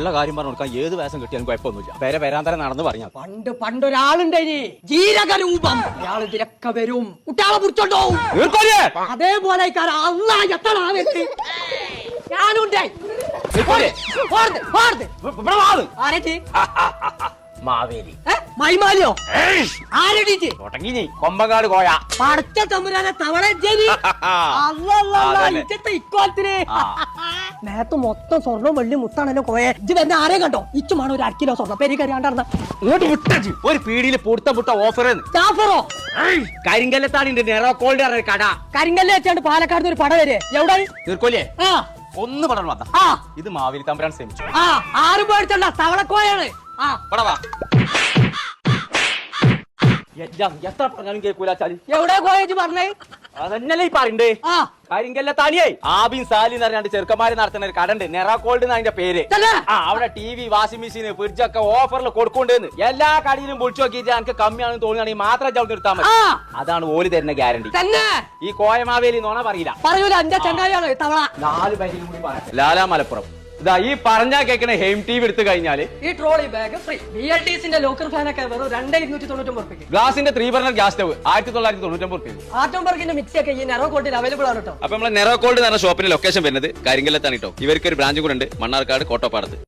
ഉള്ള കാര്യം പറഞ്ഞു കൊടുക്കാൻ ഏത് വേഷം കിട്ടിയാലും കുഴപ്പമൊന്നുമില്ല. പേരെ വരാൻ തന്നെ നടന്ന് പറഞ്ഞാൽ പണ്ടൊരാളുണ്ടായി ജീരകരൂപം. അയാൾ ഇതിലൊക്കെ വരും, കുട്ടികളെ പിടിച്ചോണ്ടോ. അതേപോലെ ഞാനുണ്ടായി. മാവേലി മൈമാലിയോ ആരടിച്ച് തുടങ്ങി നീ കൊമ്പങ്കാട് കോയ പടച്ച തമ്പുരാനെ തവള ഇക്കോലത്തിന് നേരത്തെ മൊത്തം സ്വർണ്ണം വെള്ളി മുത്താണല്ലോ കോയെ. ഇജ്ജ് വരുന്ന ആരെ കണ്ടോ? ഇച്ചുമാണ് ഒരു 1 കിലോ സ്വർണ്ണം പെരി കറിയാണ്ടാർന്ന ഒരു പീടിയില് പുട്ട ഓഫർ ജാഫറോ കരിങ്കല്ലത്താണിന്റെ നെറോക്കോൾഡ് കട. കരിങ്കല്ല് വെച്ചാണ്ട് പാലക്കാട് ഒരു പട വരെ എവിടെ തീർക്കോലേ ആ ഒന്ന് പടം വന്ന ഇത് മാവേലി തമ്പുരാൻ ശ്രമിച്ചു. ആരും പേടിച്ചണ്ട, തവളക്കോയാണ്. എത്ര പറഞ്ഞാലും കേൾക്കൂല. എവിടെ കോയേജ് പറഞ്ഞേ? അതന്നല്ലേ ഈ പറയണ്ടേ. കരിങ്കല്ലത്താനിയേ ആബിൻ സാലി എന്ന് പറഞ്ഞാണ്ട് ചെറുക്കന്മാര് നടത്തുന്ന ഒരു കടണ്ട്, നെറാക്കോൾഡ് എന്നതിന്റെ പേര്. അവിടെ TV, വാഷിംഗ് മെഷീൻ, ഫ്രിഡ്ജൊക്കെ ഓഫറിൽ കൊടുക്കൊണ്ടെന്ന് എല്ലാ കടയിലും വിളിച്ചു നോക്കിയിട്ട് എനിക്ക് കമ്മിയാണെന്ന് തോന്നുകയാണെങ്കിൽ മാത്രം ചവിട്ടി നിർത്താൻ മതി. അതാണ് ഓല് തരുന്ന ഗ്യാരണ്ടി. ഈ കോയമാവേലി നോണ പറയില്ല, പറയൂല. എന്റെ ചങ്ങാതിയാണ് തവള. 4 പേരും കൂടി പറയാം. ലാലാ മലപ്പുറം ഇതാ ഈ പറഞ്ഞാ കേൾക്കണ ഹെയിം TV എടുത്തു കഴിഞ്ഞാല് ഈ ട്രോളി ബാഗ് ഫ്രീ. BLTസിന്റെ ലോക്കർ ഫാനൊക്കെ വെറും 2299 ഗ്ലാസിന്റെ 3 ബർണർ ഗ്യാസ് സ്റ്റവ് 1999 ആറ്റംബർഗിന്റെ മിക്സി ഒക്കെ ഈ നെറോക്കോട്ടിൽ അവൈലബിൾ ആണ് കേട്ടോ. അപ്പൊ നമ്മളെ നെറോക്കോൾഡ് എന്ന് പറഞ്ഞ ഷോപ്പിന്റെ ലൊക്കേഷൻ വരുന്നത് കരിങ്കല്ലത്താണ് കേട്ടോ. ഇവർക്ക് ഒരു ബ്രാഞ്ച് കൂടെ ഉണ്ട് മണ്ണാർക്കാട് കോട്ടപ്പാടത്ത്.